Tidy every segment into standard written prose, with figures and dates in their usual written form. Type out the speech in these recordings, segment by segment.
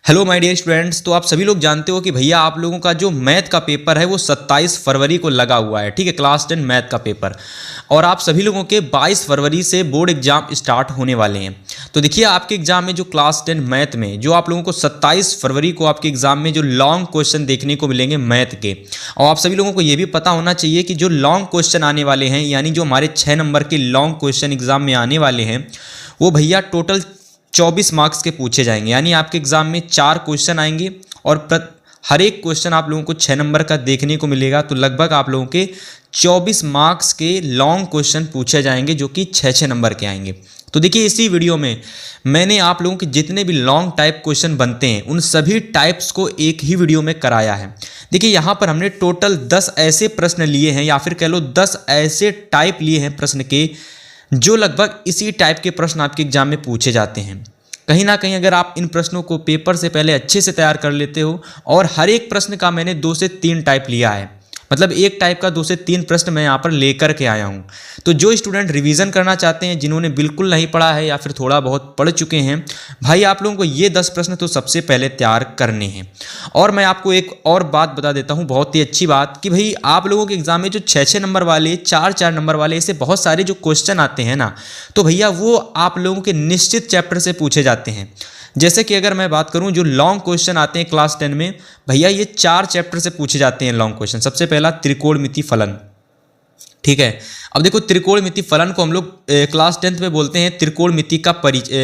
Hello my dear students. तो आप सभी लोग जानते हो कि भैया आप लोगों का जो मैथ का पेपर है वो 27 फरवरी को लगा हुआ है। ठीक है, क्लास 10 मैथ का पेपर। और आप सभी लोगों के 22 फरवरी से बोर्ड एग्जाम स्टार्ट होने वाले हैं। तो देखिए आपके एग्जाम में जो क्लास 10 मैथ में जो आप लोगों को 27 फरवरी को आपके एग्जाम में जो लॉन्ग क्वेश्चन देखने को मिलेंगे मैथ के। और आप सभी लोगों को ये भी पता होना चाहिए कि जो लॉन्ग क्वेश्चन आने वाले हैं, यानी जो हमारे 6 नंबर के लॉन्ग क्वेश्चन एग्जाम में आने वाले हैं, वो भैया टोटल 24 मार्क्स के पूछे जाएंगे। यानी आपके एग्जाम में 4 क्वेश्चन आएंगे और हर एक क्वेश्चन आप लोगों को 6 नंबर का देखने को मिलेगा। तो लगभग आप लोगों के 24 मार्क्स के लॉन्ग क्वेश्चन पूछे जाएंगे जो कि 6-6 नंबर के आएंगे। तो देखिए इसी वीडियो में मैंने आप लोगों के जितने भी लॉन्ग टाइप क्वेश्चन बनते हैं उन सभी टाइप्स को एक ही वीडियो में कराया है। देखिए यहाँ पर हमने टोटल 10 ऐसे प्रश्न लिए हैं, या फिर कह लो 10 ऐसे टाइप लिए हैं प्रश्न के, जो लगभग इसी टाइप के प्रश्न आपके एग्जाम में पूछे जाते हैं। कहीं ना कहीं अगर आप इन प्रश्नों को पेपर से पहले अच्छे से तैयार कर लेते हो, और हर एक प्रश्न का मैंने 2 से 3 टाइप लिया है, मतलब एक टाइप का 2 से 3 प्रश्न मैं यहाँ पर लेकर के आया हूँ। तो जो स्टूडेंट रिवीजन करना चाहते हैं, जिन्होंने बिल्कुल नहीं पढ़ा है या फिर थोड़ा बहुत पढ़ चुके हैं, भाई आप लोगों को ये 10 प्रश्न तो सबसे पहले तैयार करने हैं। और मैं आपको एक और बात बता देता हूँ, बहुत ही अच्छी बात, कि भाई आप लोगों के एग्जाम में जो 6-6 नंबर वाले, 4-4 नंबर वाले, ऐसे बहुत सारे जो क्वेश्चन आते हैं ना, तो भैया वो आप लोगों के निश्चित चैप्टर से पूछे जाते हैं। जैसे कि अगर मैं बात करूं, जो लॉन्ग क्वेश्चन आते हैं क्लास 10 में, भैया ये 4 चैप्टर से पूछे जाते हैं लॉन्ग क्वेश्चन। सबसे पहला त्रिकोणमिति फलन। ठीक है, अब देखो त्रिकोणमिति फलन को हम लोग क्लास 10th में बोलते हैं त्रिकोणमिति का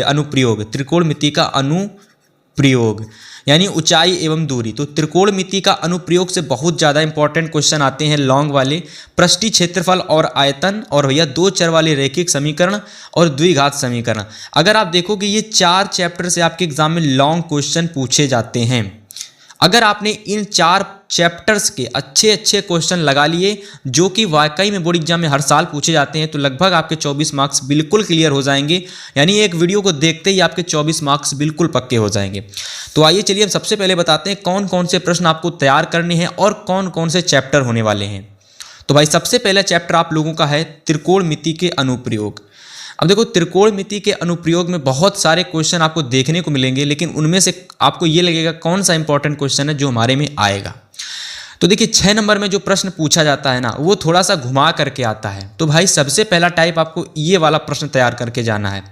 अनुप्रयोग। त्रिकोणमिति का अनुप्रयोग यानी ऊंचाई एवं दूरी। तो त्रिकोणमिति का अनुप्रयोग से बहुत ज़्यादा इंपॉर्टेंट क्वेश्चन आते हैं लॉन्ग वाले। पृष्ठीय क्षेत्रफल और आयतन, और भैया 2 चर वाले रैखिक समीकरण और द्विघात समीकरण। अगर आप देखो कि ये 4 चैप्टर से आपके एग्जाम में लॉन्ग क्वेश्चन पूछे जाते हैं। अगर आपने इन 4 चैप्टर्स के अच्छे अच्छे क्वेश्चन लगा लिए, जो कि वाकई में बोर्ड एग्जाम में हर साल पूछे जाते हैं, तो लगभग आपके 24 मार्क्स बिल्कुल क्लियर हो जाएंगे। यानी एक वीडियो को देखते ही आपके 24 मार्क्स बिल्कुल पक्के हो जाएंगे। तो आइए चलिए हम सबसे पहले बताते हैं कौन कौन से प्रश्न आपको तैयार करने हैं और कौन कौन से चैप्टर होने वाले हैं। तो भाई सबसे पहला चैप्टर आप लोगों का है त्रिकोणमिति के अनुप्रयोग। अब देखो त्रिकोणमिति के अनुप्रयोग में बहुत सारे क्वेश्चन आपको देखने को मिलेंगे, लेकिन उनमें से आपको ये लगेगा कौन सा इंपॉर्टेंट क्वेश्चन है जो हमारे में आएगा। तो देखिए 6 नंबर में जो प्रश्न पूछा जाता है ना, वो थोड़ा सा घुमा करके आता है। तो भाई सबसे पहला टाइप आपको ये वाला प्रश्न तैयार करके जाना है।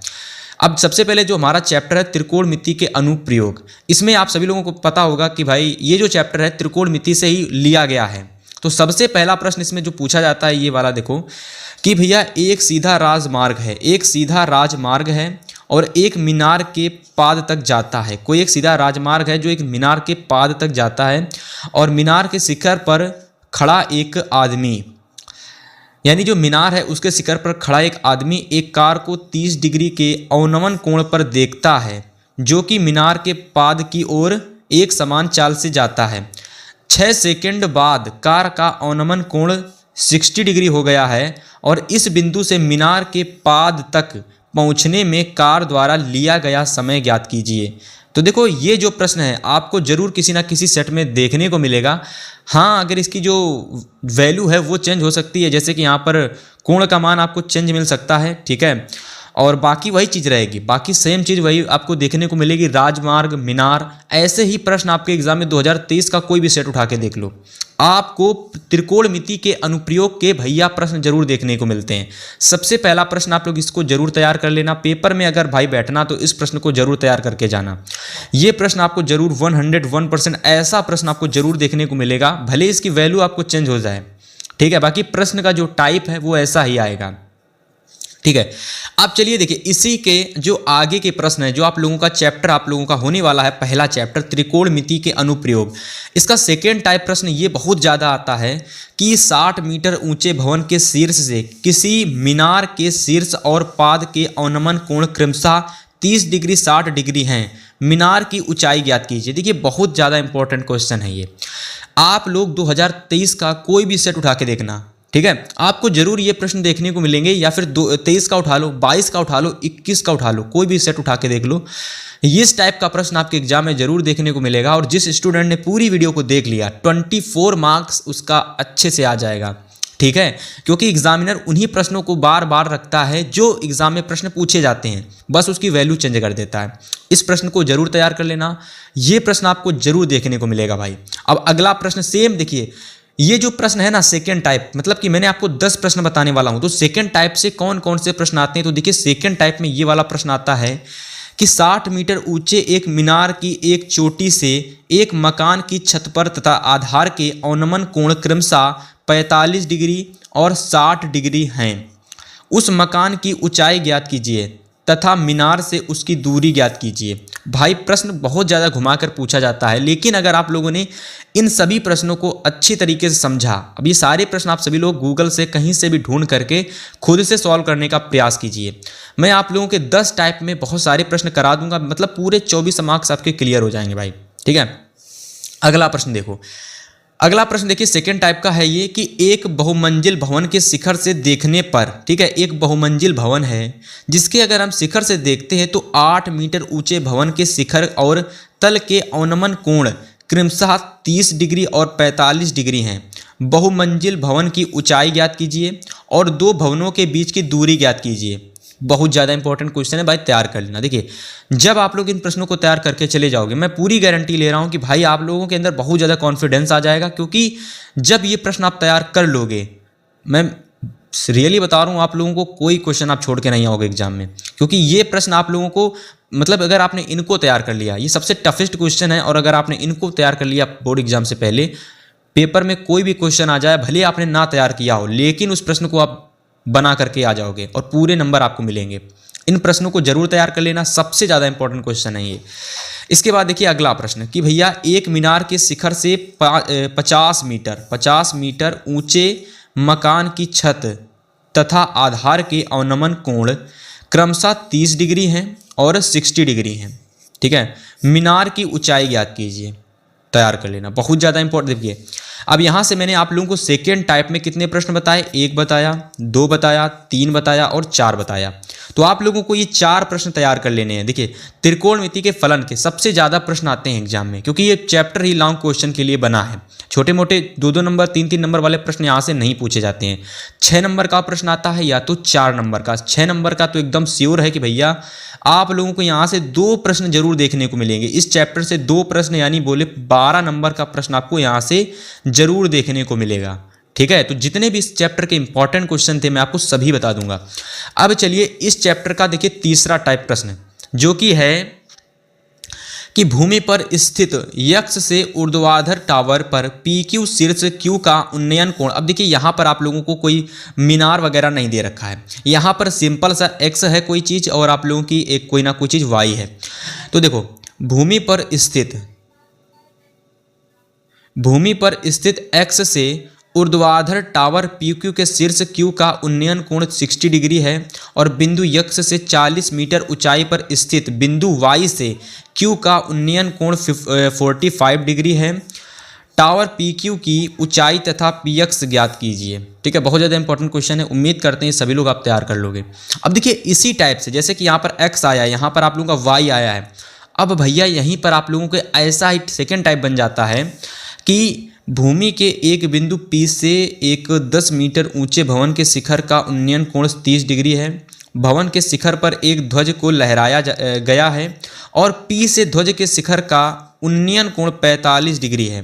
अब सबसे पहले जो हमारा चैप्टर है त्रिकोणमिति के अनुप्रयोग, इसमें आप सभी लोगों को पता होगा कि भाई ये जो चैप्टर है त्रिकोणमिति से ही लिया गया है। तो सबसे पहला प्रश्न इसमें जो पूछा जाता है, ये वाला देखो कि भैया एक सीधा राजमार्ग है, एक सीधा राजमार्ग है और एक मीनार के पाद तक जाता है। कोई एक सीधा राजमार्ग है जो एक मीनार के पाद तक जाता है, और मीनार के शिखर पर खड़ा एक आदमी, यानी जो मीनार है उसके शिखर पर खड़ा एक आदमी एक कार को 30 डिग्री के अवनमन कोण पर देखता है, जो कि मीनार के पाद की ओर एक समान चाल से जाता है। 6 सेकंड बाद कार का अवनमन कोण 60 डिग्री हो गया है, और इस बिंदु से मीनार के पाद तक पहुंचने में कार द्वारा लिया गया समय ज्ञात कीजिए। तो देखो ये जो प्रश्न है आपको जरूर किसी ना किसी सेट में देखने को मिलेगा। हाँ, अगर इसकी जो वैल्यू है वो चेंज हो सकती है, जैसे कि यहाँ पर कोण का मान आपको चेंज मिल सकता है। ठीक है, और बाकी वही चीज़ रहेगी, बाकी सेम चीज़ वही आपको देखने को मिलेगी। राजमार्ग, मीनार, ऐसे ही प्रश्न आपके एग्जाम में 2023 का कोई भी सेट उठा के देख लो, आपको त्रिकोणमिति के अनुप्रयोग के भैया प्रश्न जरूर देखने को मिलते हैं। सबसे पहला प्रश्न आप लोग इसको जरूर तैयार कर लेना। पेपर में अगर भाई बैठना तो इस प्रश्न को जरूर तैयार करके जाना। ये प्रश्न आपको जरूर 101% ऐसा प्रश्न आपको जरूर देखने को मिलेगा, भले इसकी वैल्यू आपको चेंज हो जाए। ठीक है, बाकी प्रश्न का जो टाइप है वो ऐसा ही आएगा। ठीक है, अब चलिए देखिए इसी के जो आगे के प्रश्न है, जो आप लोगों का चैप्टर आप लोगों का होने वाला है, पहला चैप्टर त्रिकोणमिति के अनुप्रयोग। इसका सेकेंड टाइप प्रश्न ये बहुत ज़्यादा आता है कि 60 मीटर ऊंचे भवन के शीर्ष से किसी मीनार के शीर्ष और पाद के अवनमन कोण क्रमशः 30 डिग्री 60 डिग्री हैं। मीनार की ऊंचाई ज्ञात कीजिए। देखिए बहुत ज़्यादा इंपॉर्टेंट क्वेश्चन है ये। आप लोग 2023 का कोई भी सेट उठा के देखना, ठीक है, आपको जरूर ये प्रश्न देखने को मिलेंगे, या फिर 23 का उठा लो, 22 का उठा लो, 21 का उठा लो, कोई भी सेट उठा के देख लो, इस टाइप का प्रश्न आपके एग्जाम में जरूर देखने को मिलेगा। और जिस स्टूडेंट ने पूरी वीडियो को देख लिया 24 मार्क्स उसका अच्छे से आ जाएगा। ठीक है, क्योंकि एग्जामिनर उन्हीं प्रश्नों को बार बार रखता है जो एग्जाम में प्रश्न पूछे जाते हैं, बस उसकी वैल्यू चेंज कर देता है। इस प्रश्न को जरूर तैयार कर लेना, ये प्रश्न आपको जरूर देखने को मिलेगा भाई। अब अगला प्रश्न सेम देखिए, ये जो प्रश्न है ना सेकेंड टाइप, मतलब कि मैंने आपको 10 प्रश्न बताने वाला हूं, तो सेकेंड टाइप से कौन कौन से प्रश्न आते हैं, तो देखिए सेकेंड टाइप में ये वाला प्रश्न आता है कि 60 मीटर ऊंचे एक मीनार की एक चोटी से एक मकान की छत पर तथा आधार के अवनमन कोण क्रमशः 45 डिग्री और 60 डिग्री हैं। उस मकान की ऊंचाई ज्ञात कीजिए तथा मीनार से उसकी दूरी ज्ञात कीजिए। भाई प्रश्न बहुत ज़्यादा घुमाकर पूछा जाता है, लेकिन अगर आप लोगों ने इन सभी प्रश्नों को अच्छी तरीके से समझा, अब ये सारे प्रश्न आप सभी लोग गूगल से कहीं से भी ढूंढ करके खुद से सॉल्व करने का प्रयास कीजिए। मैं आप लोगों के 10 टाइप में बहुत सारे प्रश्न करा दूंगा, मतलब पूरे 24 मार्क्स आपके क्लियर हो जाएंगे भाई। ठीक है, अगला प्रश्न देखो, अगला प्रश्न देखिए सेकेंड टाइप का है ये कि एक बहुमंजिल भवन के शिखर से देखने पर, ठीक है, एक बहुमंजिल भवन है जिसके अगर हम शिखर से देखते हैं तो 8 मीटर ऊंचे भवन के शिखर और तल के अवनमन कोण क्रमशः 30 डिग्री और 45 डिग्री हैं। बहुमंजिल भवन की ऊंचाई ज्ञात कीजिए और दो भवनों के बीच की दूरी ज्ञात कीजिए। बहुत ज़्यादा इंपॉर्टेंट क्वेश्चन है भाई, तैयार कर लेना। देखिए जब आप लोग इन प्रश्नों को तैयार करके चले जाओगे, मैं पूरी गारंटी ले रहा हूं कि भाई आप लोगों के अंदर बहुत ज़्यादा कॉन्फिडेंस आ जाएगा, क्योंकि जब ये प्रश्न आप तैयार कर लोगे, मैं रियली बता रहा हूँ आप लोगों को, कोई क्वेश्चन आप छोड़ के नहीं आओगे एग्जाम में, क्योंकि ये प्रश्न आप लोगों को, मतलब अगर आपने इनको तैयार कर लिया, ये सबसे टफेस्ट क्वेश्चन है, और अगर आपने इनको तैयार कर लिया बोर्ड एग्जाम से पहले, पेपर में कोई भी क्वेश्चन आ जाए, भले आपने ना तैयार किया हो, लेकिन उस प्रश्न को आप बना करके आ जाओगे और पूरे नंबर आपको मिलेंगे। इन प्रश्नों को जरूर तैयार कर लेना, सबसे ज़्यादा इंपॉर्टेंट क्वेश्चन है ये। इसके बाद देखिए अगला प्रश्न कि भैया एक मीनार के शिखर से 50 मीटर ऊंचे मकान की छत तथा आधार के अवनमन कोण क्रमशः 30 डिग्री हैं और 60 डिग्री हैं। ठीक है, मीनार की ऊंचाई ज्ञात कीजिए, तैयार कर लेना, बहुत ज़्यादा इंपॉर्टेंट। देखिए अब यहाँ से मैंने आप लोगों को सेकेंड टाइप में कितने प्रश्न बताए, 1 बताया, 2 बताया, 3 बताया और 4 बताया। तो आप लोगों को ये 4 प्रश्न तैयार कर लेने हैं। देखिए त्रिकोणमिति के फलन के सबसे ज़्यादा प्रश्न आते हैं एग्जाम में, क्योंकि ये चैप्टर ही लॉन्ग क्वेश्चन के लिए बना है। छोटे मोटे 2-2 नंबर 3-3 नंबर वाले प्रश्न यहाँ से नहीं पूछे जाते हैं। 6 नंबर का प्रश्न आता है या तो 4 नंबर का। 6 नंबर का तो एकदम श्योर है कि भैया आप लोगों को यहाँ से 2 प्रश्न जरूर देखने को मिलेंगे। इस चैप्टर से 2 प्रश्न, यानी बोले 12 नंबर का प्रश्न आपको यहाँ से जरूर देखने को मिलेगा। ठीक है, तो जितने भी इस चैप्टर के इंपॉर्टेंट क्वेश्चन थे मैं आपको सभी बता दूंगा। अब चलिए इस चैप्टर का देखिए तीसरा टाइप प्रश्न, जो कि है कि भूमि पर स्थित यक्ष से ऊर्ध्वाधर टावर पर PQ शीर्ष Q का उन्नयन कोण। अब देखिए यहाँ पर आप लोगों को कोई मीनार वगैरह नहीं दे रखा है, यहाँ पर सिंपल सा X है कोई चीज़ और आप लोगों की एक कोई ना कोई चीज़ Y है। तो देखो भूमि पर स्थित X से ऊर्ध्वाधर टावर PQ के शीर्ष Q का उन्नयन कोण 60 डिग्री है और बिंदु यक्ष से 40 मीटर ऊंचाई पर स्थित बिंदु Y से Q का उन्नयन कोण 45 डिग्री है। टावर PQ की ऊंचाई तथा PX ज्ञात कीजिए। ठीक है, बहुत ज़्यादा इंपॉर्टेंट क्वेश्चन है, उम्मीद करते हैं सभी लोग आप तैयार कर लोगे। अब देखिए इसी टाइप से, जैसे कि यहाँ पर X आया है, यहाँ पर आप लोगों का Y आया है, अब भैया यहीं पर आप लोगों को ऐसा ही सेकेंड टाइप बन जाता है कि भूमि के एक बिंदु P से एक 10 मीटर ऊंचे भवन के शिखर का उन्नयन कोण 30 डिग्री है। भवन के शिखर पर एक ध्वज को लहराया गया है और P से ध्वज के शिखर का उन्नयन कोण 45 डिग्री है।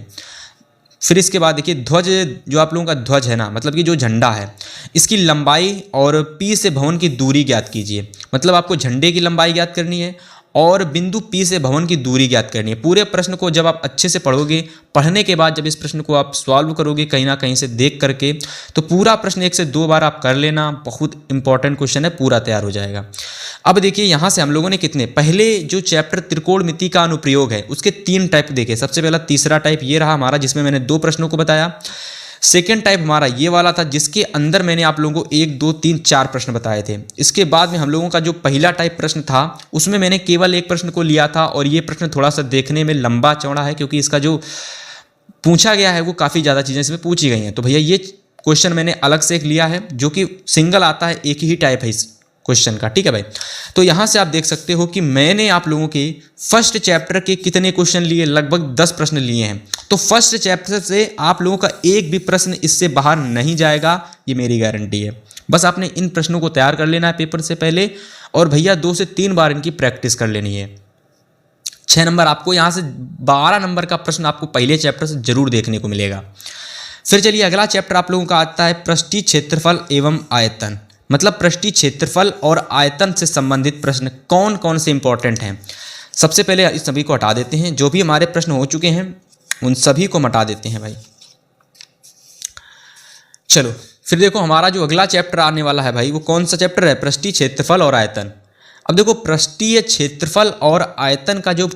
फिर इसके बाद देखिए ध्वज, जो आप लोगों का ध्वज है ना, मतलब कि जो झंडा है, इसकी लंबाई और P से भवन की दूरी ज्ञात कीजिए। मतलब आपको झंडे की लंबाई ज्ञात करनी है और बिंदु P से भवन की दूरी ज्ञात करनी है। पूरे प्रश्न को जब आप अच्छे से पढ़ोगे, पढ़ने के बाद जब इस प्रश्न को आप सॉल्व करोगे कहीं ना कहीं से देख करके, तो पूरा प्रश्न 1 से 2 बार आप कर लेना। बहुत इंपॉर्टेंट क्वेश्चन है, पूरा तैयार हो जाएगा। अब देखिए यहाँ से हम लोगों ने कितने, पहले जो चैप्टर त्रिकोणमिति का अनुप्रयोग है उसके 3 टाइप देखे। सबसे पहला तीसरा टाइप ये रहा हमारा, जिसमें मैंने 2 प्रश्नों को बताया। सेकेंड टाइप हमारा ये वाला था, जिसके अंदर मैंने आप लोगों को 1, 2, 3, 4 प्रश्न बताए थे। इसके बाद में हम लोगों का जो पहला टाइप प्रश्न था उसमें मैंने केवल 1 प्रश्न को लिया था, और ये प्रश्न थोड़ा सा देखने में लंबा चौड़ा है, क्योंकि इसका जो पूछा गया है वो काफ़ी ज़्यादा चीज़ें इसमें पूछी गई हैं। तो भैया ये क्वेश्चन मैंने अलग से एक लिया है, जो कि सिंगल आता है, एक ही टाइप है इस क्वेश्चन का, ठीक है भाई। तो यहाँ से आप देख सकते हो कि मैंने आप लोगों के फर्स्ट चैप्टर के कितने क्वेश्चन लिए, लगभग 10 प्रश्न लिए हैं। तो फर्स्ट चैप्टर से आप लोगों का एक भी प्रश्न इससे बाहर नहीं जाएगा, ये मेरी गारंटी है। बस आपने इन प्रश्नों को तैयार कर लेना है पेपर से पहले, और भैया 2 से 3 बार इनकी प्रैक्टिस कर लेनी है। 6 नंबर आपको यहाँ से 12 नंबर का प्रश्न आपको पहले चैप्टर से जरूर देखने को मिलेगा। फिर चलिए अगला चैप्टर आप लोगों का आता है पृष्ठीय क्षेत्रफल एवं आयतन। मतलब पृष्ठीय क्षेत्रफल और आयतन से संबंधित प्रश्न कौन कौन से इंपॉर्टेंट हैं। सबसे पहले इस सभी को हटा देते हैं, जो भी हमारे प्रश्न हो चुके हैं उन सभी को हटा देते हैं भाई। चलो फिर देखो हमारा जो अगला चैप्टर आने वाला है भाई, वो कौन सा चैप्टर है, पृष्ठीय क्षेत्रफल और आयतन। अब देखो पृष्ठीय क्षेत्रफल और आयतन का जो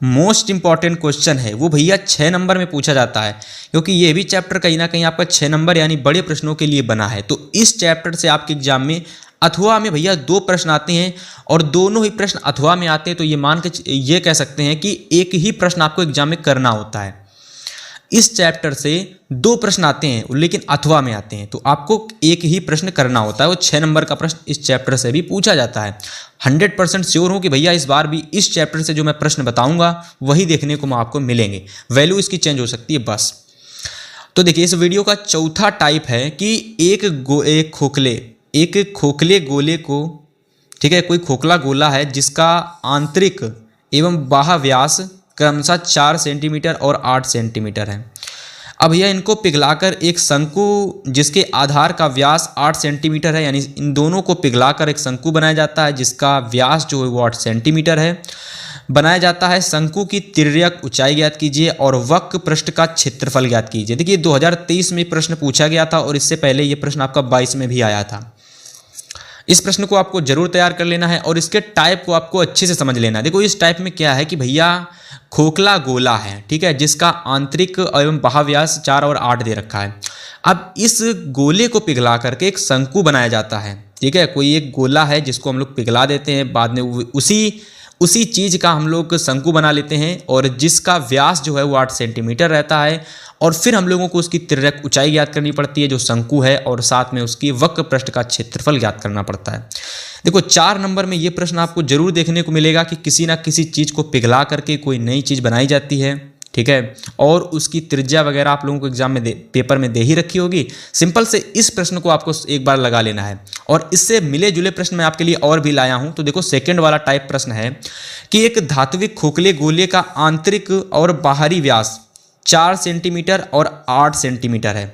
मोस्ट इंपॉर्टेंट क्वेश्चन है वो भैया 6 नंबर में पूछा जाता है, क्योंकि ये भी चैप्टर कहीं ना कहीं आपका 6 नंबर यानी बड़े प्रश्नों के लिए बना है। तो इस चैप्टर से आपके एग्जाम में अथवा में भैया 2 प्रश्न आते हैं, और दोनों ही प्रश्न अथवा में आते हैं, तो ये मान के ये कह सकते हैं कि एक ही प्रश्न आपको एग्जाम में करना होता है। इस चैप्टर से 2 प्रश्न आते हैं लेकिन अथवा में आते हैं, तो आपको एक ही प्रश्न करना होता है। वो 6 नंबर का प्रश्न इस चैप्टर से भी पूछा जाता है। 100% श्योर हूँ कि भैया इस बार भी इस चैप्टर से जो मैं प्रश्न बताऊंगा वही देखने को आपको मिलेंगे, वैल्यू इसकी चेंज हो सकती है बस। तो देखिए इस वीडियो का चौथा टाइप है कि एक खोखले गोले को, ठीक है, कोई खोखला गोला है जिसका आंतरिक एवं बाह्य व्यास क्रमशः 4 सेंटीमीटर और 8 सेंटीमीटर है। अब भैया इनको पिघलाकर एक शंकु जिसके आधार का व्यास 8 सेंटीमीटर है, यानी इन दोनों को पिघलाकर एक शंकु बनाया जाता है जिसका व्यास जो है वो 8 सेंटीमीटर है बनाया जाता है। शंकु की तिर्यक ऊंचाई ज्ञात कीजिए और वक्र पृष्ठ का क्षेत्रफल ज्ञात कीजिए। देखिए 2023 में प्रश्न पूछा गया था और इससे पहले ये प्रश्न आपका 22 में भी आया था। इस प्रश्न को आपको जरूर तैयार कर लेना है और इसके टाइप को आपको अच्छे से समझ लेना है। देखो इस टाइप में क्या है कि भैया खोखला गोला है, ठीक है, जिसका आंतरिक एवं बाह्य व्यास 4 और 8 दे रखा है। अब इस गोले को पिघला करके एक शंकु बनाया जाता है, ठीक है। कोई एक गोला है जिसको हम लोग पिघला देते हैं, बाद में उसी चीज़ का हम लोग शंकु बना लेते हैं और जिसका व्यास जो है वो 8 सेंटीमीटर रहता है, और फिर हम लोगों को उसकी तिर्यक ऊंचाई ज्ञात करनी पड़ती है जो शंकु है, और साथ में उसकी वक्र पृष्ठ का क्षेत्रफल ज्ञात करना पड़ता है। देखो 4 नंबर में ये प्रश्न आपको जरूर देखने को मिलेगा कि किसी ना किसी चीज़ को पिघला करके कोई नई चीज़ बनाई जाती है, ठीक है, और उसकी त्रिज्या वगैरह आप लोगों को एग्जाम में पेपर में दे ही रखी होगी। सिंपल से इस प्रश्न को आपको एक बार लगा लेना है, और इससे मिले जुले प्रश्न मैं आपके लिए और भी लाया हूं। तो देखो सेकंड वाला टाइप प्रश्न है कि एक धात्विक खोखले गोले का आंतरिक और बाहरी व्यास 4 सेंटीमीटर और 8 सेंटीमीटर है,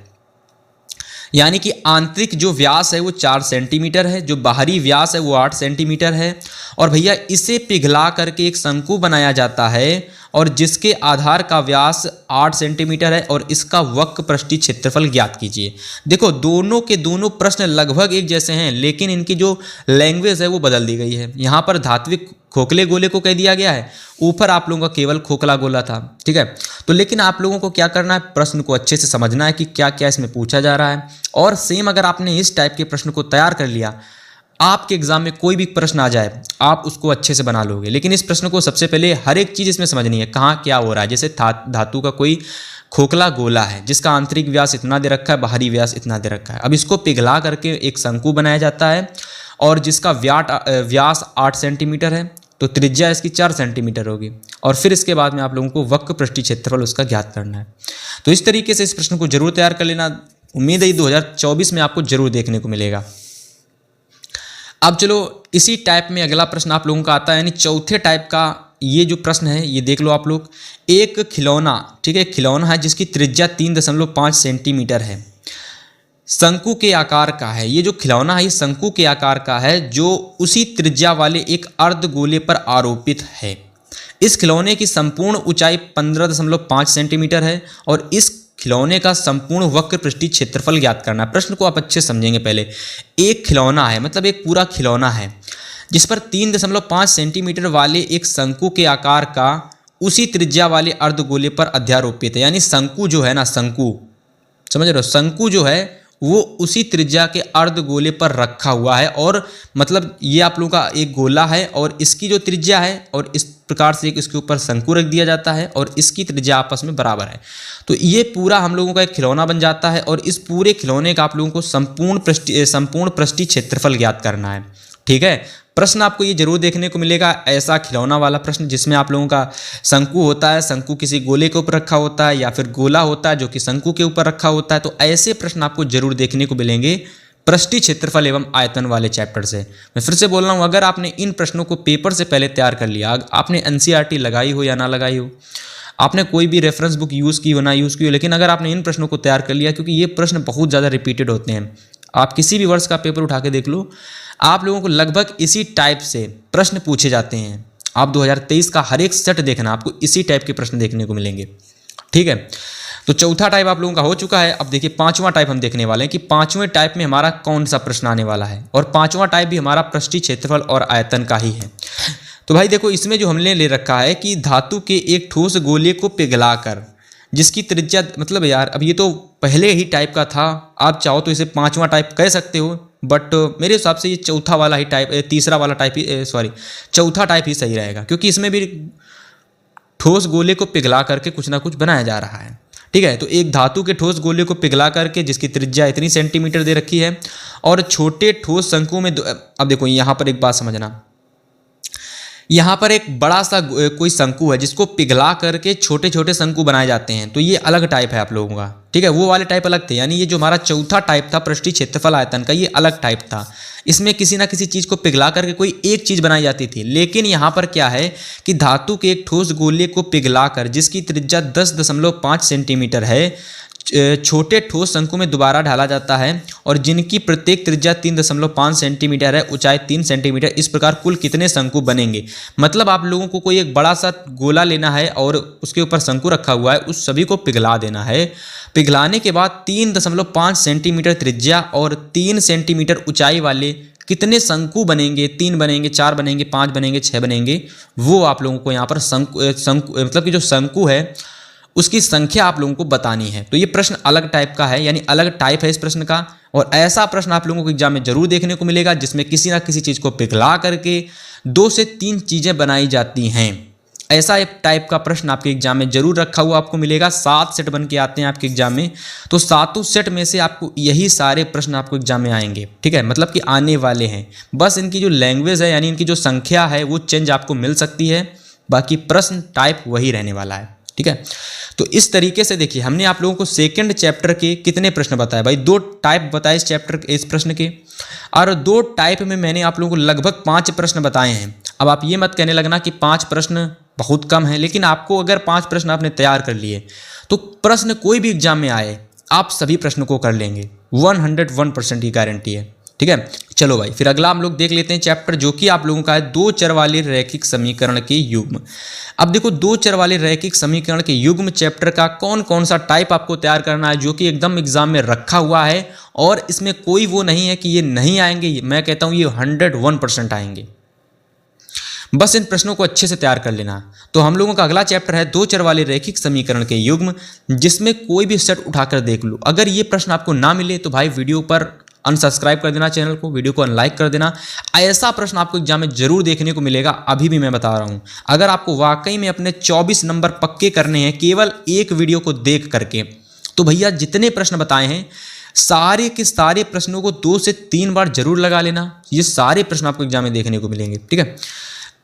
यानी कि आंतरिक जो व्यास है वो 4 सेंटीमीटर है, जो बाहरी व्यास है वो 8 सेंटीमीटर है, और भैया इसे पिघला करके एक शंकु बनाया जाता है और जिसके आधार का व्यास 8 सेंटीमीटर है, और इसका वक्र पृष्ठीय क्षेत्रफल ज्ञात कीजिए। देखो दोनों के दोनों प्रश्न लगभग एक जैसे हैं, लेकिन इनकी जो लैंग्वेज है वो बदल दी गई है। यहाँ पर धात्विक खोखले गोले को कह दिया गया है, ऊपर आप लोगों का केवल खोखला गोला था, ठीक है। तो लेकिन आप लोगों को क्या करना है, प्रश्न को अच्छे से समझना है कि क्या क्या इसमें पूछा जा रहा है, और सेम अगर आपने इस टाइप के प्रश्न को तैयार कर लिया, आपके एग्जाम में कोई भी प्रश्न आ जाए आप उसको अच्छे से बना लोगे। लेकिन इस प्रश्न को सबसे पहले हर एक चीज़ इसमें समझनी है, कहाँ क्या हो रहा है। जैसे धातु का कोई खोखला गोला है जिसका आंतरिक व्यास इतना दे रखा है, बाहरी व्यास इतना दे रखा है। अब इसको पिघला करके एक शंकु बनाया जाता है और जिसका व्यास 8 सेंटीमीटर है, तो त्रिज्या इसकी 4 सेंटीमीटर होगी, और फिर इसके बाद में आप लोगों को वक्र पृष्ठीय क्षेत्रफल उसका ज्ञात करना है। तो इस तरीके से इस प्रश्न को जरूर तैयार कर लेना। उम्मीद है 2024 में आपको जरूर देखने को मिलेगा। अब चलो इसी टाइप में अगला प्रश्न आप लोगों का आता है, यानी चौथे टाइप का ये जो प्रश्न है ये देख लो आप लोग। एक खिलौना, ठीक है, खिलौना है जिसकी त्रिज्या 3.5 सेंटीमीटर है, शंकु के आकार का है। ये जो खिलौना है ये शंकु के आकार का है जो उसी त्रिज्या वाले एक अर्धगोले पर आरोपित है। इस खिलौने की संपूर्ण ऊंचाई 15.5 सेंटीमीटर है और इस खिलौने का संपूर्ण वक्र पृष्ठीय क्षेत्रफल ज्ञात करना है। प्रश्न को आप अच्छे समझेंगे। पहले एक खिलौना है, मतलब एक पूरा खिलौना है जिस पर 3.5 सेंटीमीटर वाले एक शंकु के आकार का उसी त्रिज्या वाले अर्धगोले पर अध्यारोपित है। यानी शंकु जो है ना, शंकु समझ रहे हो, शंकु जो है वो उसी त्रिज्या के अर्धगोले पर रखा हुआ है, और मतलब ये आप लोगों का एक गोला है और इसकी जो त्रिज्या है, और इस प्रकार से इसके ऊपर शंकु रख दिया जाता है और इसकी त्रिज्या आपस में बराबर है। तो ये पूरा हम लोगों का एक खिलौना बन जाता है, और इस पूरे खिलौने का आप लोगों को संपूर्ण पृष्ठीय क्षेत्रफल ज्ञात करना है, ठीक है। प्रश्न आपको ये जरूर देखने को मिलेगा, ऐसा खिलौना वाला प्रश्न जिसमें आप लोगों का शंकु होता है, शंकु किसी गोले के ऊपर रखा होता है, या फिर गोला होता है जो कि शंकु के ऊपर रखा होता है। तो ऐसे प्रश्न आपको जरूर देखने को मिलेंगे पृष्ठीय क्षेत्रफल एवं आयतन वाले चैप्टर से। मैं फिर से बोल रहा हूँ, अगर आपने इन प्रश्नों को पेपर से पहले तैयार कर लिया, आपने एनसीईआरटी लगाई हो या ना लगाई हो, आपने कोई भी रेफरेंस बुक यूज़ की हो ना यूज़ की हो, लेकिन अगर आपने इन प्रश्नों को तैयार कर लिया, क्योंकि ये प्रश्न बहुत ज़्यादा रिपीटेड होते हैं, आप किसी भी वर्ष का पेपर उठा के देख लो, आप लोगों को लगभग इसी टाइप से प्रश्न पूछे जाते हैं। आप 2023 का हर एक सेट देखना, आपको इसी टाइप के प्रश्न देखने को मिलेंगे। ठीक है, तो चौथा टाइप आप लोगों का हो चुका है। अब देखिए पांचवा टाइप हम देखने वाले हैं कि पांचवें टाइप में हमारा कौन सा प्रश्न आने वाला है, और पांचवा टाइप भी हमारा पृष्ठीय क्षेत्रफल और आयतन का ही है। तो भाई देखो, इसमें जो हमने ले रखा है कि धातु के एक ठोस गोले को पिघलाकर जिसकी त्रिज्या, मतलब यार अब ये तो पहले ही टाइप का था, आप चाहो तो इसे पांचवा टाइप कह सकते हो, बट मेरे हिसाब से ये चौथा वाला ही टाइप, तीसरा वाला टाइप ही, चौथा टाइप ही सही रहेगा, क्योंकि इसमें भी ठोस गोले को पिघला करके कुछ ना कुछ बनाया जा रहा है। ठीक है, तो एक धातु के ठोस गोले को पिघला करके जिसकी त्रिज्या इतनी सेंटीमीटर दे रखी है, और छोटे ठोस शंकु में, अब देखो यहाँ पर एक बात समझना, यहाँ पर एक बड़ा सा कोई शंकु है जिसको पिघला करके छोटे छोटे शंकु बनाए जाते हैं, तो ये अलग टाइप है आप लोगों का। ठीक है, वो वाले टाइप अलग थे, यानी ये जो हमारा चौथा टाइप था पृष्ठीय क्षेत्रफल आयतन का, ये अलग टाइप था। इसमें किसी ना किसी चीज़ को पिघला करके कोई एक चीज़ बनाई जाती थी, लेकिन यहाँ पर क्या है कि धातु के एक ठोस गोले को पिघलाकर जिसकी त्रिज्या 10.5 सेंटीमीटर है, छोटे ठोस शंकु में दोबारा ढाला जाता है, और जिनकी प्रत्येक त्रिज्या 3.5 सेंटीमीटर है, ऊंचाई 3 सेंटीमीटर। इस प्रकार कुल कितने शंकु बनेंगे? मतलब आप लोगों को कोई एक बड़ा सा गोला लेना है और उसके ऊपर शंकु रखा हुआ है, उस सभी को पिघला देना है। पिघलाने के बाद 3.5 सेंटीमीटर त्रिज्या और 3 सेंटीमीटर ऊंचाई वाले कितने शंकु बनेंगे? 3 बनेंगे, 4 बनेंगे, 5 बनेंगे, 6 बनेंगे, वो आप लोगों को यहाँ पर शंकु मतलब कि जो शंकु है उसकी संख्या आप लोगों को बतानी है। तो ये प्रश्न अलग टाइप का है, यानी अलग टाइप है इस प्रश्न का, और ऐसा प्रश्न आप लोगों को एग्जाम में जरूर देखने को मिलेगा जिसमें किसी ना किसी चीज़ को पिघला करके 2 से 3 चीज़ें बनाई जाती हैं। ऐसा एक टाइप का प्रश्न आपके एग्जाम में जरूर रखा हुआ आपको मिलेगा। 7 सेट बन के आते हैं आपके एग्जाम में, तो 7 सेट में से आपको यही सारे प्रश्न आपको एग्जाम में आएंगे। ठीक है, मतलब कि आने वाले हैं, बस इनकी जो लैंग्वेज है यानी इनकी जो संख्या है वो चेंज आपको मिल सकती है, बाकी प्रश्न टाइप वही रहने वाला है। ठीक है, तो इस तरीके से देखिए हमने आप लोगों को सेकंड चैप्टर के कितने प्रश्न बताए भाई? 2 टाइप बताए इस चैप्टर इस प्रश्न के, और 2 टाइप में मैंने आप लोगों को लगभग 5 प्रश्न बताए हैं। अब आप ये मत कहने लगना कि 5 प्रश्न बहुत कम है, लेकिन आपको अगर 5 प्रश्न आपने तैयार कर लिए तो प्रश्न कोई भी एग्जाम में आए आप सभी प्रश्नों को कर लेंगे, 101% की गारंटी है। ठीक है, चलो भाई फिर अगला हम लोग देख लेते हैं चैप्टर, जो कि आप लोगों का है 2 चर वाले रैखिक समीकरण के युग्म। अब देखो 2 चर वाले रैखिक समीकरण के युग्म चैप्टर का कौन कौन सा टाइप आपको तैयार करना है, जो कि एकदम एग्जाम में रखा हुआ है, और इसमें कोई वो नहीं है कि ये नहीं आएंगे। मैं कहता हूँ ये 101% आएंगे, बस इन प्रश्नों को अच्छे से तैयार कर लेना। तो हम लोगों का अगला चैप्टर है 2 चर वाले रैखिक समीकरण के युग्म, जिसमें कोई भी सेट उठाकर देख लो। अगर ये प्रश्न आपको ना मिले तो भाई वीडियो पर अनसब्सक्राइब कर देना चैनल को, वीडियो को अनलाइक कर देना। ऐसा प्रश्न आपको एग्जाम में जरूर देखने को मिलेगा, अभी भी मैं बता रहा हूं। अगर आपको वाकई में अपने 24 नंबर पक्के करने हैं केवल एक वीडियो को देख करके, तो भैया जितने प्रश्न बताए हैं सारे के सारे प्रश्नों को 2 से 3 बार जरूर लगा लेना, ये सारे प्रश्न आपको एग्जाम में देखने को मिलेंगे। ठीक है,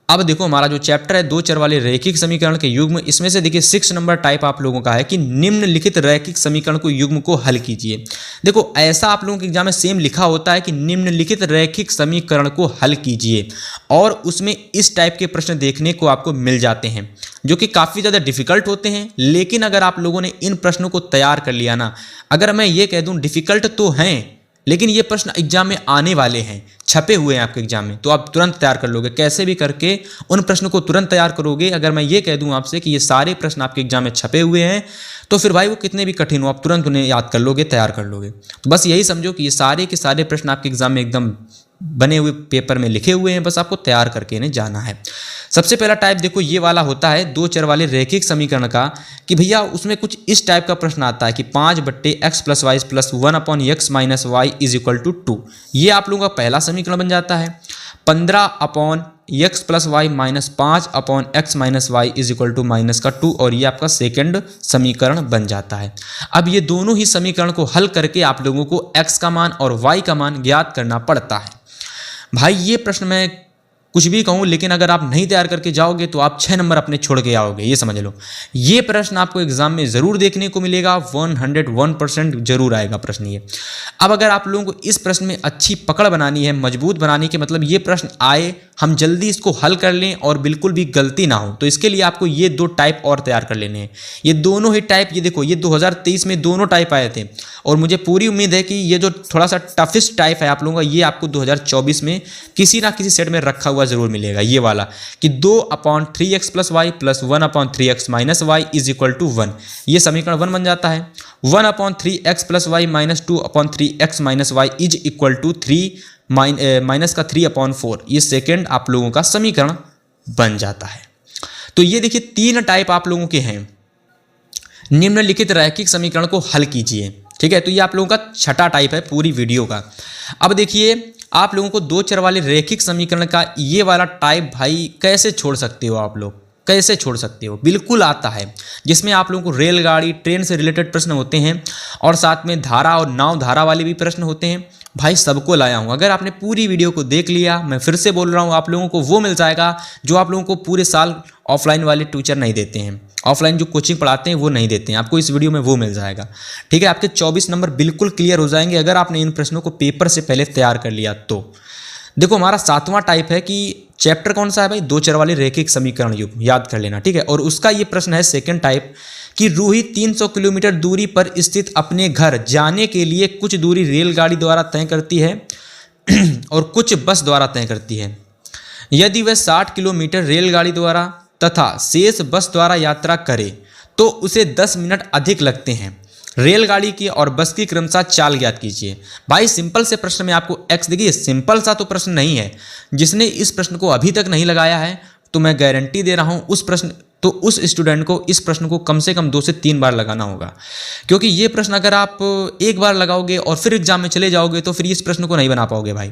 अब देखो हमारा जो चैप्टर है 2 चर वाले रैखिक समीकरण के युग्म, इसमें से देखिए 6 नंबर टाइप आप लोगों का है कि निम्नलिखित रैखिक समीकरण को युग्म को हल कीजिए। देखो ऐसा आप लोगों के एग्जाम में सेम लिखा होता है कि निम्नलिखित रैखिक समीकरण को हल कीजिए, और उसमें इस टाइप के प्रश्न देखने को आपको मिल जाते हैं जो कि काफ़ी ज़्यादा डिफिकल्ट होते हैं। लेकिन अगर आप लोगों ने इन प्रश्नों को तैयार कर लिया ना, अगर मैं ये कह दूँ डिफिकल्ट तो हैं लेकिन ये प्रश्न एग्जाम में आने वाले हैं, छपे हुए हैं आपके एग्जाम में, तो आप तुरंत तैयार कर लोगे। कैसे भी करके उन प्रश्नों को तुरंत तैयार करोगे। अगर मैं ये कह दूं आपसे कि ये सारे प्रश्न आपके एग्जाम में छपे हुए हैं, तो फिर भाई वो कितने भी कठिन हो आप तुरंत उन्हें याद कर लोगे, तैयार कर लोगे। तो बस यही समझो कि ये सारे के सारे प्रश्न आपके एग्जाम में एकदम बने हुए पेपर में लिखे हुए हैं, बस आपको तैयार करके इन्हें जाना है। सबसे पहला टाइप देखो ये वाला होता है 2 चर वाले रैखिक समीकरण का, कि भैया उसमें कुछ इस टाइप का प्रश्न आता है कि 5/x + y + 1/x - y = 2। ये आप लोगों का पहला समीकरण बन जाता है। 15/x + y - 5/x - y = -2, और ये आपका सेकंड समीकरण बन जाता है। अब ये दोनों ही समीकरण को हल करके आप लोगों को x का मान और y का मान ज्ञात करना पड़ता है। भाई ये प्रश्न मैं कुछ भी कहूँ, लेकिन अगर आप नहीं तैयार करके जाओगे तो आप 6 नंबर अपने छोड़ के आओगे, ये समझ लो। ये प्रश्न आपको एग्जाम में ज़रूर देखने को मिलेगा, 101% जरूर आएगा प्रश्न ये। अब अगर आप लोगों को इस प्रश्न में अच्छी पकड़ बनानी है, मजबूत बनानी के मतलब ये प्रश्न आए, हम जल्दी इसको हल कर लें और बिल्कुल भी गलती ना हो, तो इसके लिए आपको ये 2 टाइप और तैयार कर लेने हैं। ये दोनों ही टाइप, ये देखो, ये 2023 में दोनों टाइप आए थे, और मुझे पूरी उम्मीद है कि ये जो थोड़ा सा टफेस्ट टाइप है आप लोगों का, ये आपको 2024 में किसी ना किसी सेट में रखा हुआ जरूर मिलेगा। ये वाला कि 2/3x + y + 1/3x - y = 1, ये समीकरण 1 बन जाता है। 1/3x + y - 2/3x - y = 3 -3/4, ये सेकेंड आप लोगों का समीकरण बन जाता है। तो ये देखिए 3 टाइप आप लोगों के हैं। निम्नलिखित रैखिक समीकरण को हल कीजिए, ठीक है। तो ये आप लोगों का छठा टाइप है पूरी वीडियो का। अब देखिए आप लोगों को 2 चर वाले रैखिक समीकरण का ये वाला टाइप भाई कैसे छोड़ सकते हो, आप लोग कैसे छोड़ सकते हो, बिल्कुल आता है, जिसमें आप लोगों को रेलगाड़ी, ट्रेन से रिलेटेड प्रश्न होते हैं, और साथ में धारा और नाव धारा वाले भी प्रश्न होते हैं। भाई सबको लाया हूँ, अगर आपने पूरी वीडियो को देख लिया, मैं फिर से बोल रहा हूँ, आप लोगों को वो मिल जाएगा जो आप लोगों को पूरे साल ऑफलाइन वाले टीचर नहीं देते हैं, ऑफलाइन जो कोचिंग पढ़ाते हैं वो नहीं देते हैं, आपको इस वीडियो में वो मिल जाएगा, ठीक है। आपके 24 नंबर बिल्कुल क्लियर हो जाएंगे अगर आपने इन प्रश्नों को पेपर से पहले तैयार कर लिया तो। देखो हमारा 7वां टाइप है कि चैप्टर कौन सा है भाई, 2 चर वाले रैखिक समीकरण युग, याद कर लेना, ठीक है। और उसका ये प्रश्न है सेकंड टाइप कि रूही 300 किलोमीटर दूरी पर स्थित अपने घर जाने के लिए कुछ दूरी रेलगाड़ी द्वारा तय करती है और कुछ बस द्वारा तय करती है। यदि वह 60 किलोमीटर रेलगाड़ी द्वारा तथा शेष बस द्वारा यात्रा करे तो उसे 10 मिनट अधिक लगते हैं। रेलगाड़ी की और बस की क्रमशः चाल ज्ञात कीजिए। भाई सिंपल से प्रश्न में आपको एक्स, देखिए सिंपल सा तो प्रश्न नहीं है, जिसने इस प्रश्न को अभी तक नहीं लगाया है तो मैं गारंटी दे रहा हूँ उस स्टूडेंट को इस प्रश्न को कम से कम 2 से 3 बार लगाना होगा, क्योंकि ये प्रश्न अगर आप एक बार लगाओगे और फिर एग्जाम में चले जाओगे तो फिर इस प्रश्न को नहीं बना पाओगे भाई।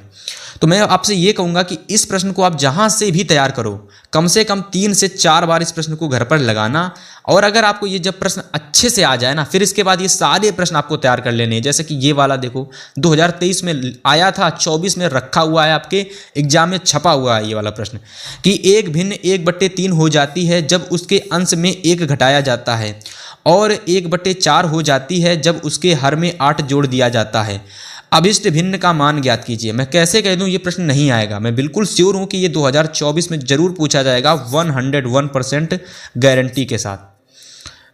तो मैं आपसे ये कहूँगा कि इस प्रश्न को आप जहाँ से भी तैयार करो, कम से कम 3 से 4 बार इस प्रश्न को घर पर लगाना, और अगर आपको ये जब प्रश्न अच्छे से आ जाए ना, फिर इसके बाद ये सारे प्रश्न आपको तैयार कर लेने हैं। जैसे कि ये वाला देखो 2023 में आया था, 24 में रखा हुआ है, आपके एग्जाम में छपा हुआ है ये वाला प्रश्न कि 1 भिन्न 1/3 हो जाती है जब उसके अंश में 1 घटाया जाता है, और 1/4 हो जाती है जब उसके हर में 8 जोड़ दिया जाता है। अभिष्ट भिन्न का मान ज्ञात कीजिए। मैं कैसे कह दूं ये प्रश्न नहीं आएगा, मैं बिल्कुल श्योर हूं कि ये 2024 में जरूर पूछा जाएगा 101% गारंटी के साथ।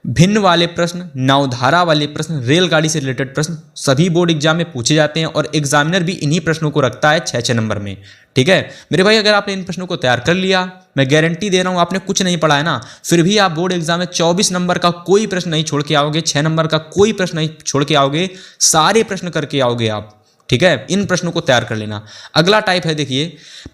भिन्न वाले प्रश्न, नावधारा वाले प्रश्न, रेलगाड़ी से रिलेटेड प्रश्न सभी बोर्ड एग्जाम में पूछे जाते हैं, और एग्जामिनर भी इन्हीं प्रश्नों को रखता है 6-6 नंबर में, ठीक है मेरे भाई। अगर आपने इन प्रश्नों को तैयार कर लिया, मैं गारंटी दे रहा हूँ, आपने कुछ नहीं पढ़ा है ना, फिर भी आप बोर्ड एग्जाम में 24 नंबर का कोई प्रश्न नहीं छोड़ के आओगे, 6 नंबर का कोई प्रश्न नहीं छोड़ के आओगे, सारे प्रश्न करके आओगे आप, ठीक है। इन प्रश्नों को तैयार कर लेना। अगला टाइप है देखिए,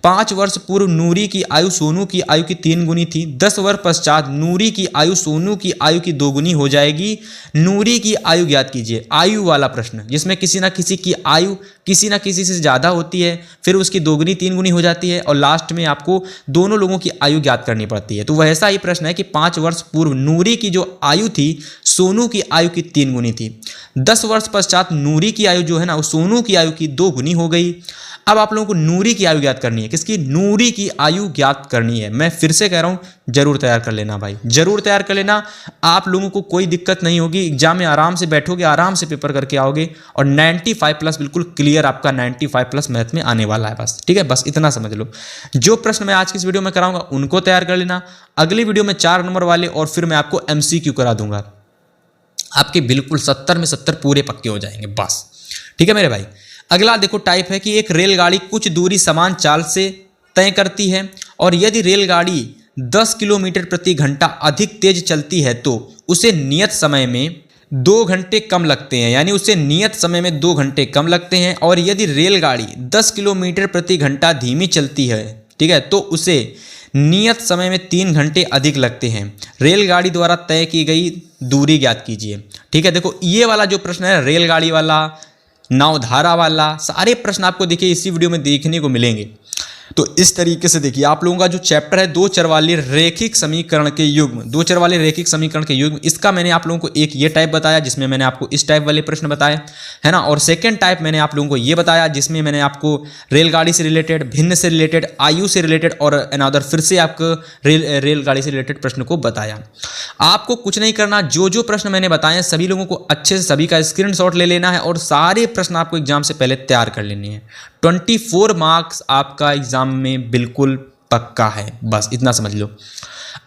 5 वर्ष पूर्व नूरी की आयु सोनू की आयु की 3 गुनी थी। 10 वर्ष पश्चात नूरी की आयु सोनू की आयु की 2 गुनी हो जाएगी। नूरी की आयु ज्ञात कीजिए। आयु वाला प्रश्न जिसमें किसी ना किसी की आयु किसी ना किसी से ज़्यादा होती है, फिर उसकी 2 गुनी 3 गुनी हो जाती है, और लास्ट में आपको दोनों लोगों की आयु ज्ञात करनी पड़ती है। तो वैसा ही प्रश्न है कि 5 वर्ष पूर्व नूरी की जो आयु थी सोनू की आयु की 3 गुनी थी। 10 वर्ष पश्चात नूरी की आयु जो है ना वो सोनू की आयु की 2 गुनी हो गई। अब आप लोगों को नूरी की आयु ज्ञात करनी है। किसकी? नूरी की आयु ज्ञात करनी है। मैं फिर से कह रहा हूं, जरूर तैयार कर लेना भाई, जरूर तैयार कर लेना। आप लोगों को कोई दिक्कत नहीं होगी, एग्जाम में आराम से बैठोगे, आराम से पेपर करके आओगे, और 95+ बिल्कुल क्लियर आपका 95+ मैथ में आने वाला है बस, ठीक है। बस इतना समझ लो। जो प्रश्न मैं आज की इस वीडियो में कराऊंगा उनको तैयार कर लेना। अगली वीडियो में 4 नंबर वाले, और फिर मैं आपको MCQ करा दूंगा, आपके बिल्कुल 70 में 70 पूरे पक्के हो जाएंगे बस, ठीक है मेरे भाई। अगला देखो टाइप है कि एक रेलगाड़ी कुछ दूरी समान चाल से तय करती है, और यदि रेलगाड़ी 10 किलोमीटर प्रति घंटा अधिक तेज चलती है तो उसे नियत समय में 2 घंटे कम लगते हैं, यानी उसे नियत समय में 2 घंटे कम लगते हैं। और यदि रेलगाड़ी 10 किलोमीटर प्रति घंटा धीमी चलती है, ठीक है, तो उसे नियत समय में 3 घंटे अधिक लगते हैं। रेलगाड़ी द्वारा तय की गई दूरी ज्ञात कीजिए, ठीक है। देखो ये वाला जो प्रश्न है, रेलगाड़ी वाला, नावधारा वाला, सारे प्रश्न आपको देखिए इसी वीडियो में देखने को मिलेंगे। तो इस तरीके से देखिए आप लोगों का जो चैप्टर है दो चर वाले रैखिक समीकरण के युग्म, दो चर वाले रैखिक समीकरण के युग्म, इसका मैंने आप लोगों को एक ये टाइप बताया जिसमें मैंने आपको इस टाइप वाले प्रश्न बताए, है ना। और सेकंड टाइप मैंने आप लोगों को ये बताया जिसमें मैंने आपको रेलगाड़ी से रिलेटेड, भिन्न से रिलेटेड, आयु से रिलेटेड और अनदर फिर से आपको रेलगाड़ी से रिलेटेड प्रश्न को बताया। आपको कुछ नहीं करना, जो जो प्रश्न मैंने बताए सभी लोगों को अच्छे से सभी का स्क्रीनशॉट ले लेना है और सारे प्रश्न आपको एग्जाम से पहले तैयार कर लेने हैं। 24 मार्क्स आपका एग्जाम में बिल्कुल पक्का है, बस इतना समझ लो।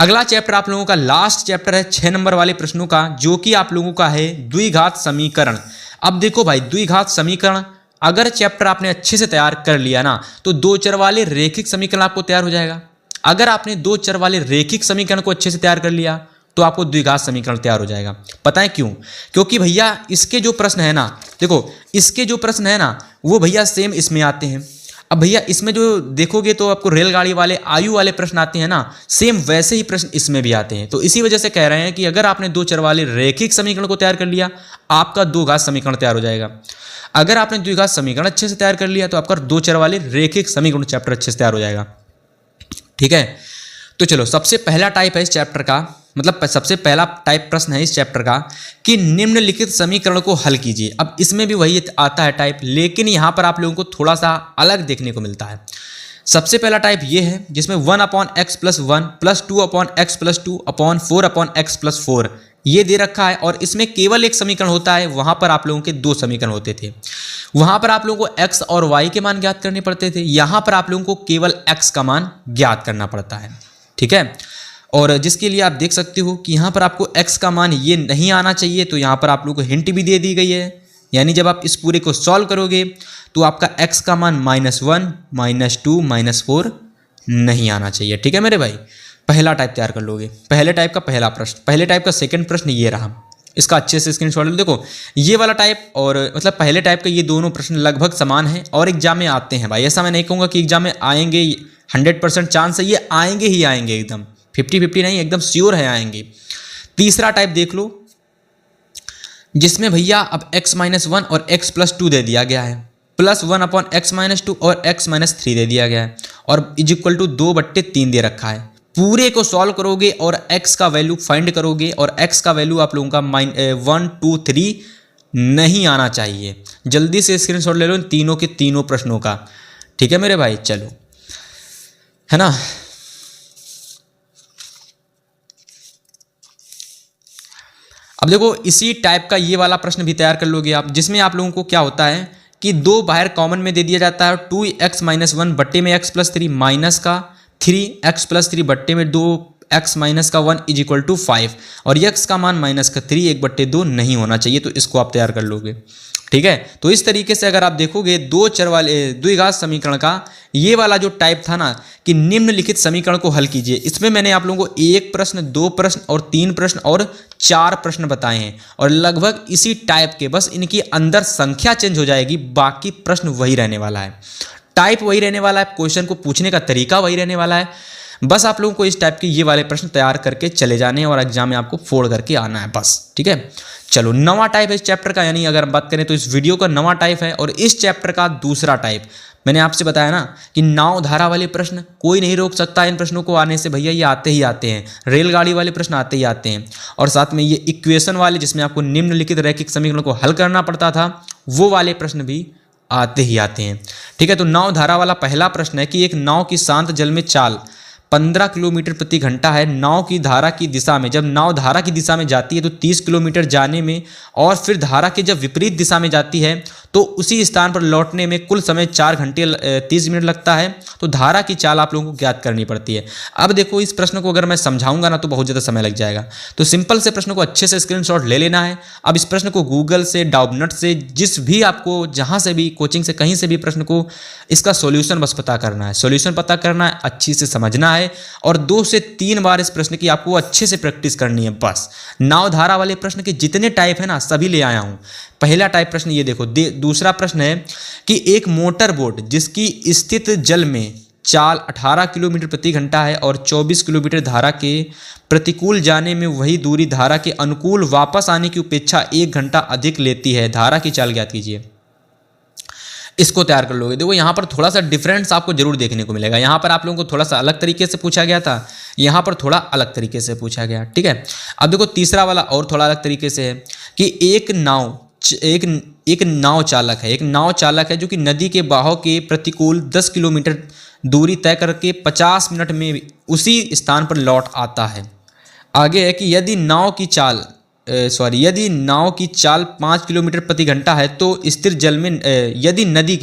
अगला चैप्टर आप लोगों का लास्ट चैप्टर है 6 नंबर वाले प्रश्नों का, जो कि आप लोगों का है द्विघात समीकरण। अब देखो भाई, द्विघात समीकरण अगर चैप्टर आपने अच्छे से तैयार कर लिया ना तो दो चर वाले रैखिक समीकरण आपको तैयार हो जाएगा। अगर आपने दो चर वाले रैखिक समीकरण को अच्छे से तैयार कर लिया तो आपको द्विघात समीकरण तैयार हो जाएगा। पता है क्यों? क्योंकि भैया इसके जो प्रश्न है ना, देखो इसके जो प्रश्न है ना वो भैया सेम इसमें आते हैं। अब भैया इसमें जो देखोगे तो आपको रेलगाड़ी वाले, आयु वाले प्रश्न आते हैं ना, सेम वैसे ही प्रश्न इसमें भी आते हैं। तो इसी वजह से कह रहे हैं कि अगर आपने दो चर वाले रैखिक समीकरण को तैयार कर लिया आपका द्विघात समीकरण तैयार हो जाएगा। अगर आपने द्विघात समीकरण अच्छे से तैयार कर लिया तो आपका दो चर वाले रैखिक समीकरण चैप्टर अच्छे से तैयार हो जाएगा। ठीक है, तो चलो सबसे पहला टाइप है इस चैप्टर का, मतलब सबसे पहला टाइप प्रश्न है इस चैप्टर का कि निम्नलिखित समीकरण को हल कीजिए। अब इसमें भी वही आता है टाइप, लेकिन यहाँ पर आप लोगों को थोड़ा सा अलग देखने को मिलता है। सबसे पहला टाइप ये है जिसमें 1/x+1 + 2/x+2 अपॉन 4/x+4 ये दे रखा है और इसमें केवल एक समीकरण होता है। वहां पर आप लोगों के दो समीकरण होते थे, वहां पर आप लोगों को x और y के मान ज्ञात करने पड़ते थे। यहां पर आप लोगों को केवल x का मान ज्ञात करना पड़ता है। ठीक है, और जिसके लिए आप देख सकते हो कि यहाँ पर आपको x का मान ये नहीं आना चाहिए, तो यहाँ पर आप लोगों को हिंट भी दे दी गई है। यानी जब आप इस पूरे को सॉल्व करोगे तो आपका x का मान -1, -2, -4 नहीं आना चाहिए। ठीक है मेरे भाई, पहला टाइप तैयार कर लोगे। पहले टाइप का पहला प्रश्न, पहले टाइप का सेकंड प्रश्न ये रहा, इसका अच्छे से स्क्रीनशॉट लो। देखो ये वाला टाइप और मतलब पहले टाइप का ये दोनों प्रश्न लगभग समान हैं और एग्जाम में आते हैं भाई। ऐसा मैं नहीं कहूँगा कि एग्जाम में आएंगे, 100% चांस है ये आएंगे ही आएंगे, एकदम 50-50 नहीं, एकदम श्योर है आएंगे। तीसरा टाइप देख लो जिसमें भैया अब x-1 और x+2 दे दिया गया है, +1/x-2 और x-3 दे दिया गया है और = 2/3 दे रखा है। पूरे को सॉल्व करोगे और x का वैल्यू फाइंड करोगे और x का वैल्यू आप लोगों का 1, 2, 3 नहीं आना चाहिए। जल्दी से स्क्रीनशॉट ले लो इन तीनों के तीनों प्रश्नों का। ठीक है मेरे भाई, चलो, है ना। अब देखो इसी टाइप का ये वाला प्रश्न भी तैयार कर लोगे आप, जिसमें आप लोगों को क्या होता है कि दो बाहर कॉमन में दे दिया जाता है, 2x-1 बट्टे में x+3 माइनस का 3x+3 बट्टे में 2x-1 = 5 और x का मान -3 1/2 नहीं होना चाहिए। तो इसको आप तैयार कर लोगे। ठीक है, तो इस तरीके से अगर आप देखोगे दो चर वाले द्विघात समीकरण का ये वाला जो टाइप था ना कि निम्नलिखित समीकरण को हल कीजिए, इसमें मैंने आप लोगों को 1 प्रश्न, 2 प्रश्न और 3 प्रश्न और 4 प्रश्न बताए हैं और लगभग इसी टाइप के, बस इनकी अंदर संख्या चेंज हो जाएगी, बाकी प्रश्न वही रहने वाला है, टाइप वही रहने वाला है, क्वेश्चन को पूछने का तरीका वही रहने वाला है। बस आप लोगों को इस टाइप के ये वाले प्रश्न तैयार करके चले जाने और एग्जाम में आपको फोड़ करके आना है बस। ठीक है, चलो नवा टाइप है इस चैप्टर का, यानी अगर बात करें तो इस वीडियो का नवा टाइप है और इस चैप्टर का दूसरा टाइप। मैंने आपसे बताया ना कि नाव धारा वाले प्रश्न कोई नहीं रोक सकता इन प्रश्नों को आने से, भैया ये आते ही आते हैं। रेलगाड़ी वाले प्रश्न आते ही आते हैं और साथ में ये इक्वेशन वाले जिसमें आपको निम्नलिखित रैखिक समीकरणों को हल करना पड़ता था, वो वाले प्रश्न भी आते ही आते हैं। ठीक है, तो नाव धारा वाला पहला प्रश्न है कि एक नाव की शांत जल में चाल 15 किलोमीटर प्रति घंटा है। नाव की धारा की दिशा में, जब नाव धारा की दिशा में जाती है तो 30 किलोमीटर जाने में और फिर धारा के जब विपरीत दिशा में जाती है तो उसी स्थान पर लौटने में कुल समय 4 घंटे 30 मिनट लगता है। तो धारा की चाल आप लोगों को ज्ञात करनी पड़ती है। अब देखो इस प्रश्न को अगर मैं समझाऊंगा ना तो बहुत ज़्यादा समय लग जाएगा, तो सिंपल से प्रश्न को अच्छे से स्क्रीनशॉट ले लेना है। अब इस प्रश्न को गूगल से, डाउबनट से, जिस भी आपको जहाँ से भी कोचिंग से कहीं से भी प्रश्न को इसका सॉल्यूशन बस पता करना है, सॉल्यूशन पता करना है, अच्छी से समझना है और 2 से 3 बार इस प्रश्न की आपको अच्छे से प्रैक्टिस करनी है बस। नाव धारा वाले प्रश्न के जितने टाइप है ना सभी ले आया हूँ। पहला टाइप प्रश्न ये देखो, दूसरा प्रश्न है कि एक मोटर बोट जिसकी स्थित जल में चाल 18 किलोमीटर प्रति घंटा है और 24 किलोमीटर धारा के प्रतिकूल जाने में वही दूरी धारा के अनुकूल वापस आने की अपेक्षा 1 घंटा अधिक लेती है, धारा की चाल ज्ञात कीजिए। इसको तैयार कर लोगे। देखो यहाँ पर थोड़ा सा डिफरेंस आपको जरूर देखने को मिलेगा। यहाँ पर आप लोगों को थोड़ा सा अलग तरीके से पूछा गया था, यहाँ पर थोड़ा अलग तरीके से पूछा गया, ठीक है। अब देखो तीसरा वाला और थोड़ा अलग तरीके से है कि एक नाव चालक है जो कि नदी के बहाव के प्रतिकूल 10 किलोमीटर दूरी तय करके 50 मिनट में उसी स्थान पर लौट आता है। आगे है कि यदि नाव की चाल 5 किलोमीटर प्रति घंटा है तो स्थिर जल में यदि नदी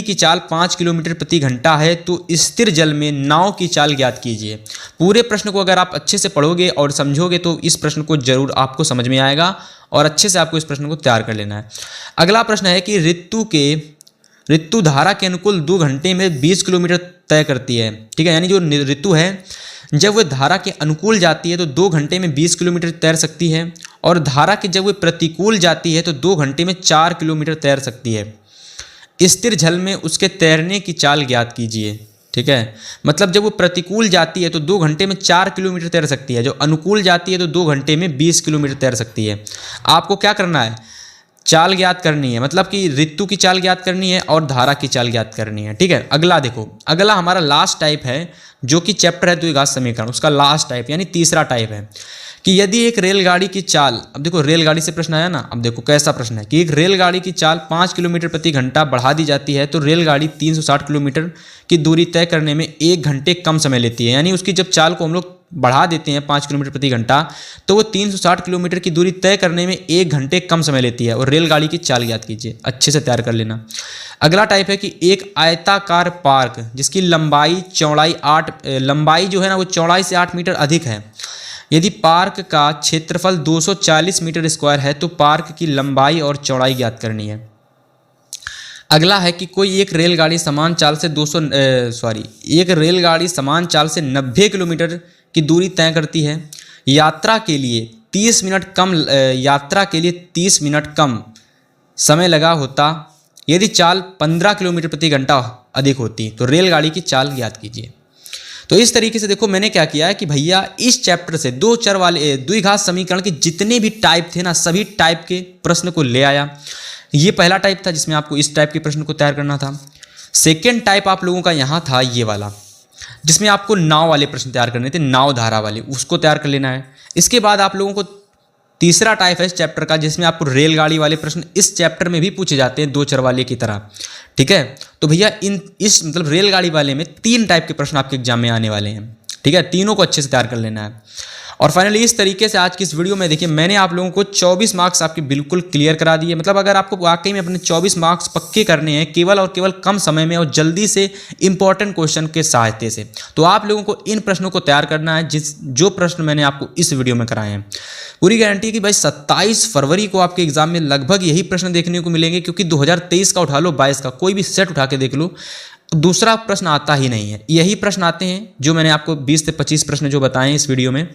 की चाल 5 किलोमीटर प्रति घंटा है तो स्थिर जल में नाव की चाल ज्ञात कीजिए। पूरे प्रश्न को अगर आप अच्छे से पढ़ोगे और समझोगे तो इस प्रश्न को जरूर आपको समझ में आएगा और अच्छे से आपको इस प्रश्न को तैयार कर लेना है। अगला प्रश्न है कि ऋतु धारा के अनुकूल 2 घंटे में 20 किलोमीटर तय करती है, ठीक है। यानी जो ऋतु है जब वह धारा के अनुकूल जाती है तो 2 घंटे में 20 किलोमीटर तैर सकती है, और धारा के जब वह प्रतिकूल जाती है तो 2 घंटे में 4 किलोमीटर तैर सकती है। स्थिर जल में उसके तैरने की चाल ज्ञात कीजिए, ठीक है। मतलब जब वो प्रतिकूल जाती है तो 2 घंटे में 4 किलोमीटर तैर सकती है, जो अनुकूल जाती है तो 2 घंटे में 20 किलोमीटर तैर सकती है। आपको क्या करना है, चाल ज्ञात करनी है, मतलब कि ऋतु की चाल ज्ञात करनी है और धारा की चाल ज्ञात करनी है, ठीक है। अगला देखो, अगला हमारा लास्ट टाइप है जो कि चैप्टर है द्विघात समीकरण, उसका लास्ट टाइप यानी तीसरा टाइप है कि यदि एक रेलगाड़ी की चाल, अब देखो रेलगाड़ी से प्रश्न आया ना, अब देखो कैसा प्रश्न है कि एक रेलगाड़ी की चाल 5 किलोमीटर प्रति घंटा बढ़ा दी जाती है तो रेलगाड़ी 360 किलोमीटर की दूरी तय करने में 1 घंटे कम समय लेती है। यानी उसकी जब चाल को हम लोग बढ़ा देते हैं 5 किलोमीटर प्रति घंटा तो वो 360 किलोमीटर की दूरी तय करने में 1 घंटे कम समय लेती है। और रेलगाड़ी की चाल ज्ञात कीजिए, अच्छे से तैयार कर लेना। अगला टाइप है कि एक आयताकार पार्क जिसकी लंबाई जो है ना वो चौड़ाई से 8 मीटर अधिक है। यदि पार्क का क्षेत्रफल 240 मीटर स्क्वायर है तो पार्क की लंबाई और चौड़ाई ज्ञात करनी है। अगला है कि कोई एक रेलगाड़ी समान चाल से 90 किलोमीटर की दूरी तय करती है। यात्रा के लिए 30 मिनट कम समय लगा होता यदि चाल 15 किलोमीटर प्रति घंटा अधिक होती तो रेलगाड़ी की चाल ज्ञात कीजिए। तो इस तरीके से देखो मैंने क्या किया है कि भैया इस चैप्टर से 2 चर वाले द्विघात समीकरण के जितने भी टाइप थे ना सभी टाइप के प्रश्न को ले आया। ये पहला टाइप था जिसमें आपको इस टाइप के प्रश्न को तैयार करना था। सेकेंड टाइप आप लोगों का यहाँ था ये वाला जिसमें आपको नाव वाले प्रश्न तैयार करने थे, नाव धारा वाले, उसको तैयार कर लेना है। इसके बाद आप लोगों को तीसरा टाइप है इस चैप्टर का जिसमें आपको रेलगाड़ी वाले प्रश्न इस चैप्टर में भी पूछे जाते हैं 2 चर वाले की तरह, ठीक है। तो भैया इस मतलब रेलगाड़ी वाले में 3 टाइप के प्रश्न आपके एग्जाम में आने वाले हैं, ठीक है। तीनों को अच्छे से तैयार कर लेना है। और फाइनली इस तरीके से आज की इस वीडियो में देखिए मैंने आप लोगों को 24 मार्क्स आपके बिल्कुल क्लियर करा दिए। मतलब अगर आपको वाकई में अपने 24 मार्क्स पक्के करने हैं केवल और केवल कम समय में और जल्दी से इंपॉर्टेंट क्वेश्चन के सहायता से, तो आप लोगों को इन प्रश्नों को तैयार करना है जो प्रश्न मैंने आपको इस वीडियो में कराए हैं। पूरी गारंटी है कि भाई 27 फरवरी को आपके एग्जाम में लगभग यही प्रश्न देखने को मिलेंगे, क्योंकि 2023 का उठा लो, 22 का कोई भी सेट उठा के देख लो, दूसरा प्रश्न आता ही नहीं है। यही प्रश्न आते हैं जो मैंने आपको 20 से 25 प्रश्न जो बताए हैं इस वीडियो में,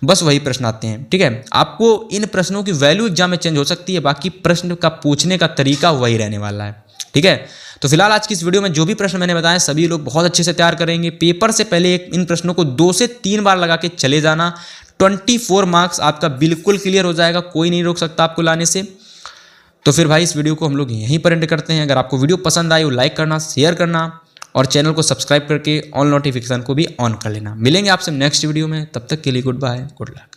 बस वही प्रश्न आते हैं, ठीक है। आपको इन प्रश्नों की वैल्यू एग्जाम में चेंज हो सकती है, बाकी प्रश्न का पूछने का तरीका वही रहने वाला है, ठीक है। तो फिलहाल आज की इस वीडियो में जो भी प्रश्न मैंने बताए सभी लोग बहुत अच्छे से तैयार करेंगे। पेपर से पहले इन प्रश्नों को 2 से 3 बार लगा के चले जाना। 24 मार्क्स आपका बिल्कुल क्लियर हो जाएगा, कोई नहीं रोक सकता आपको लाने से। तो फिर भाई इस वीडियो को हम लोग यहीं पर एंड करते हैं। अगर आपको वीडियो पसंद आई वो लाइक करना, शेयर करना और चैनल को सब्सक्राइब करके ऑल नोटिफिकेशन को भी ऑन कर लेना। मिलेंगे आपसे नेक्स्ट वीडियो में, तब तक के लिए गुड बाय, गुड लक।